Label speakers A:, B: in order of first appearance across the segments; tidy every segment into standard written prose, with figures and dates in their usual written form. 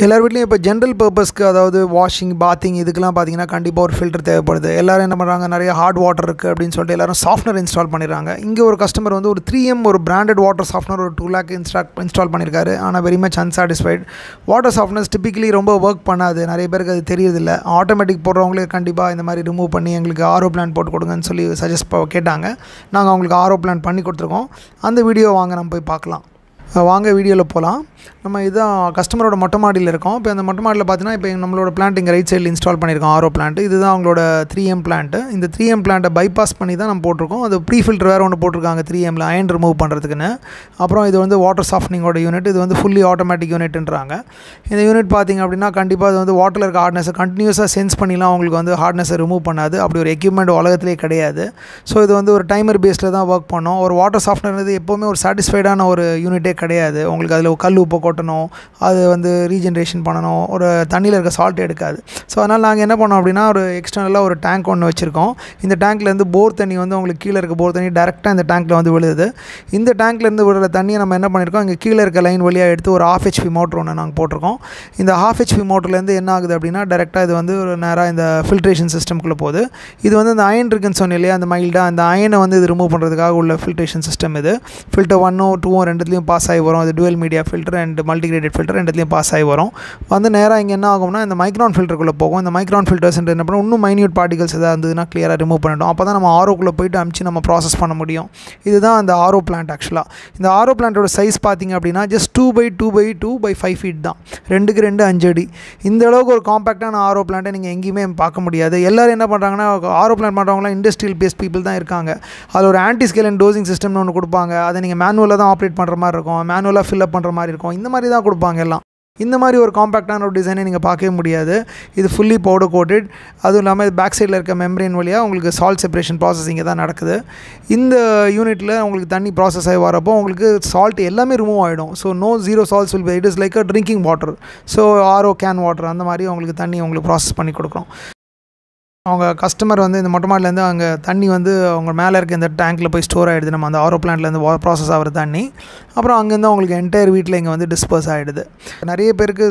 A: எல்லார் வீட்லையும் இப்போ ஜென்ரல் பர்பஸ்க்கு அதாவது வாஷிங் பாத்திங் இதுக்கெல்லாம் பார்த்தீங்கன்னா கண்டிப்பாக ஒரு ஃபில்டர் தேவைப்படுது. எல்லோரும் என்ன பண்ணுறாங்க, நிறைய ஹார்ட் வாட்டர் இருக்குது அப்படின்னு சொல்லிட்டு எல்லோரும் சாஃப்ட்வேர் இன்ஸ்டால் பண்ணிடுறாங்க. இங்கே ஒரு கஸ்டமர் வந்து ஒரு 3M ஒரு பிராண்டட் வாட்டர் சாஃப்ட்வேர் ஒரு 2 lakh இன்ஸ்டால் பண்ணியிருக்காரு. ஆனால் very much unsatisfied. Water softeners typically ரொம்ப ஒர்க் பண்ணாது, நிறைய பேருக்கு அது தெரியறதில்ல. ஆட்டோமேட்டிக் போடுறவங்களே கண்டிப்பாக இந்த மாதிரி ரிமூவ் பண்ணி எங்களுக்கு ஆரோ பிளான் போட்டு கொடுங்கன்னு சொல்லி சஜஸ்ட் கேட்டாங்க. நாங்கள் அவங்களுக்கு ஆரோ பிளான் பண்ணி கொடுத்துருக்கோம். அந்த வீடியோ வாங்க நம்ம போய் பார்க்கலாம். வாங்க வீடியோவில் போகலாம். நம்ம இதுதான் கஸ்டமரோட மொட்டை மாடியில் இருக்கோம். இப்போ அந்த மொட்டை மாடியில் பார்த்தீங்கன்னா இப்போ நம்மளோட பிளான்ட் இங்கே ரைட் சைடில் இன்ஸ்டால் பண்ணியிருக்கோம் ஆரோ பிளான்ட். இதுதான் அவங்களோட 3M பிளான்ட்டு. இந்த 3M பிளான்ட்டை பைபாஸ் பண்ணி தான் நம்ம போட்டிருக்கோம். அது ப்ரீ ஃபில்டர் வேறு ஒன்று போட்டிருக்காங்க 3Mல அயன் ரிமூவ் பண்ணுறதுக்குன்னு. அப்புறம் இது வந்து வாட்டர் சாஃப்ட்னிங்கோட யூனிட். இது வந்து ஃபுல்லி ஆட்டோமேட்டிக் யூனிட்ன்றாங்க. இந்த யூனிட் பார்த்திங்க அப்படின்னா கண்டிப்பாக அது வந்து வாட்டரில் இருக்க ஹார்ட்னஸை கண்டினியூஸாக சென்ஸ் பண்ணிலாம் அவங்களுக்கு வந்து ஹார்ட்னஸை ரிமூவ் பண்ணாது. அப்படி ஒரு எக்யூப்மெண்ட் உலகத்திலே கிடையாது. ஸோ இது வந்து ஒரு டைமர் பேஸில் தான் ஒர்க் பண்ணோம். ஒரு வாட்டர் சாஃப்ட்னர் எப்போவுமே ஒரு சாட்டிஸ்ஃபைடான ஒரு யூனிட்டே கிடையாது. உங்களுக்கு அதில் கல் உப்பை கொட்டணும், அது வந்து ரீஜென்ரேஷன் பண்ணணும், ஒரு தண்ணியில் இருக்க சால்ட் எடுக்காது. ஸோ அதனால் நாங்கள் என்ன பண்ணோம் அப்படின்னா ஒரு எக்ஸ்டர்னலாக ஒரு டேங்க் ஒன்று வச்சுருக்கோம். இந்த டேங்க்லேருந்து போர் தண்ணி வந்து உங்களுக்கு கீழே இருக்க போர் தண்ணி டேரெக்டாக இந்த டேங்க்கில் வந்து விழுது. இந்த டேங்க்லேருந்து விழுற தண்ணியை நம்ம என்ன பண்ணியிருக்கோம், இங்கே கீழே இருக்க லைன் வழியாக எடுத்து ஒரு 1/2 HP மோட்ரு ஒன்று நாங்கள் போட்டிருக்கோம். இந்த 1/2 HP மோட்டர்லேருந்து என்ன ஆகுது அப்படின்னா டேரெக்டாக இது வந்து ஒரு நேராக இந்த ஃபில்ட்ரேஷன் சிஸ்டம்குள்ளே போகுது. இது வந்து இந்த அயன் இருக்குன்னு சொன்னேன் இல்லையா, அந்த மைல்டாக அந்த அயனை வந்து இது ரிமூவ் பண்ணுறதுக்காக உள்ள ஃபில்ட்ரேஷன் சிஸ்டம். இது ஃபில்டர் 1, 2 ரெண்டுலேயும் பாஸ் ஆகி வரும். அது dual media filter and multigraded filter ரெண்டுலேயும் பாஸ் ஆகி வரும். வந்து நேராக இங்கே என்ன ஆகும்னா இந்த மைக்ரான் ஃபில்டருக்குள்ளே போகும். இந்த மைக்ரான் ஃபில்டர்ஸ் என்ன பண்ணணும், இன்னும் மைன்யூட் பார்ட்டிகல்ஸ் எதாவது இருந்ததுன்னா கிளியராக ரிமூவ் பண்ணிட்டோம். அப்போ தான் நம்ம ஆரோக்குள்ளே போய்ட்டு அமுச்சு நம்ம ப்ராசஸ் பண்ண முடியும். இதுதான் அந்த ஆரோ பிளான்ட். ஆக்சுவலாக இந்த ஆரோ பிளான்ட்டோட சைஸ் பார்த்திங்க அப்படின்னா ஜஸ்ட் 2x2x2x5 feet தான். 2x2 5 அடி. இந்த அளவுக்கு ஒரு காம்பேக்டான ஆரோ பிளான்ட்டை நீங்கள் எங்கேயுமே பார்க்க முடியாது. எல்லோரும் என்ன பண்ணுறாங்கன்னா ஆரோ பிளான்ட் பண்ணுறவங்களாம் இண்டஸ்ட்ரியல் பேஸ்ட் பீப்புள் தான் இருக்காங்க. அதில் ஒரு ஆன்டி ஸ்கேல் அண்ட் டோசிங் சிஸ்டம்னு ஒன்று கொடுப்பாங்க. அதை நீங்கள் மேனுவலாக தான் ஆப்ரேட் பண்ணுற மாதிரி இருக்கும், மேனுவலாக ஃபில்அப் பண்ணுற மாதிரி இருக்கும். இந்த மாதிரி தான் கொடுப்பாங்க எல்லாம். இந்த மாதிரி ஒரு காம்பேக்டான ஒரு டிசைனை நீங்கள் பார்க்கவே முடியாது. இது ஃபுல்லி பவுடர் கோட்டட். அதுவும் இல்லாமல் பேக் சைடில் இருக்க மெம்பரேன் வழியாக உங்களுக்கு சால்ட் செப்பரேஷன் ப்ராசஸிங்கே தான் நடக்குது. இந்த யூனிட்டில் உங்களுக்கு தண்ணி ப்ராசஸ் ஆகி வரப்போ உங்களுக்கு சால்ட் எல்லாமே ரிமூவ் ஆகிடும். So no zero salts will be, it is like a drinking water. So RO can water அந்த மாதிரி உங்களுக்கு தண்ணி உங்களுக்கு ப்ராசஸ் பண்ணி கொடுக்குறோம். அவங்க கஸ்டமர் வந்து இந்த மொட்டை மாடிலேருந்து அங்கே தண்ணி வந்து அவங்க மேலே இருக்க இந்த டேங்க்கில் போய் ஸ்டோர் ஆகிடுது. நம்ம அந்த ஆரோ பிளான்ட்லேருந்து ப்ராசஸ் ஆகிற தண்ணி அப்புறம் அங்கேருந்து அவங்களுக்கு என்டையர் வீட்டில் இங்கே வந்து டிஸ்பர்ஸ் ஆகிடுது. நிறைய பேருக்கு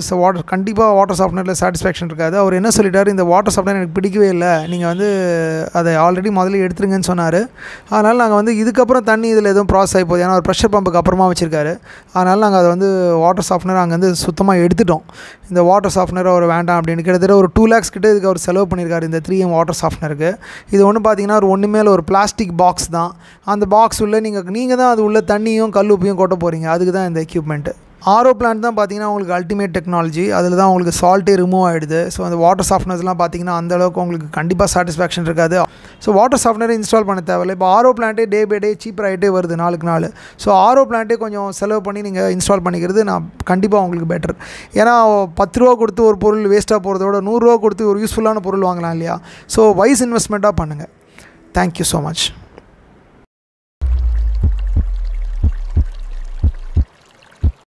A: கண்டிப்பாக வாட்டர் சாஃப்ட்னரில் சாட்டிஸ்ஃபேக்ஷன் இருக்காது. அவர் என்ன சொல்லிட்டார், இந்த வாட்டர் சாஃப்ட்னர் எனக்கு பிடிக்கவே இல்லை, நீங்கள் வந்து அதை ஆல்ரெடி முதல்ல எடுத்துருங்கன்னு சொன்னார். அதனால் நாங்கள் வந்து இதுக்கப்புறம் தண்ணி இதில் எதுவும் ப்ராசஸ் ஆகி போகுது, ஏன்னா ஒரு ப்ரெஷர் பம்புக்கு அப்புறமா வச்சுருக்காரு. அதனால் நாங்கள் அதை வந்து வாட்டர் சாஃப்ட்னர் அங்கேருந்து சுத்தமாக எடுத்துட்டோம். இந்த வாட்டர் சாஃப்ட்னர் அவர் வேண்டாம் அப்படின்னு கிட்டத்தட்ட ஒரு 2 lakhs கிட்ட இதுக்கு அவர் செலவு பண்ணியிருக்காரு இந்த 3M வாட்டர் சாஃப்ட்னருக்கு. இது ஒன்று பார்த்தீங்கன்னா ஒரு ஒன்று மேலே ஒரு பிளாஸ்டிக் பாக்ஸ் தான். அந்த பாக்ஸ் உள்ள நீங்கள் தான் அது உள்ள தண்ணியும் கல்லுப்பையும் கொட்ட போகிறீங்க. அதுக்கு தான் இந்த எக்யூப்மெண்ட்டு. ஆரோ பிளான்ட் தான் பார்த்தீங்கன்னா உங்களுக்கு அல்டிமேட் டெக்னாலஜி. அதில் தான் உங்களுக்கு சால்ட்டே ரிமூவ் ஆகிடுது. ஸோ அந்த வாட்டர் சாஃப்ட்னர்ஸ்லாம் பார்த்தீங்கன்னா அந்தளவுக்கு உங்களுக்கு கண்டிப்பாக சாட்டிஸ்ஃபேக்ஷன் இருக்காது. ஸோ வாட்டர் சாஃப்ட்னர் இன்ஸ்டால் பண்ண தேவையில்லை. இப்போ ஆரோ பிளான்ட்டே டே பை டே சீப்பர் ஆகிட்டே வருது நாளுக்கு நாள். ஸோ ஆரோ பிளான்ட்டே கொஞ்சம் செலவு பண்ணி நீங்கள் இன்ஸ்டால் பண்ணிக்கிறது நான் கண்டிப்பாக உங்களுக்கு பெட்டர். ஏன்னா 10 ரூபா கொடுத்து ஒரு பொருள் வேஸ்ட்டாக போகிறத விட 100 ரூபா கொடுத்து ஒரு யூஸ்ஃபுல்லான பொருள் வாங்கலாம் இல்லையா. ஸோ வைஸ் இன்வெஸ்ட்மெண்ட்டாக பண்ணுங்கள். Thank you so much.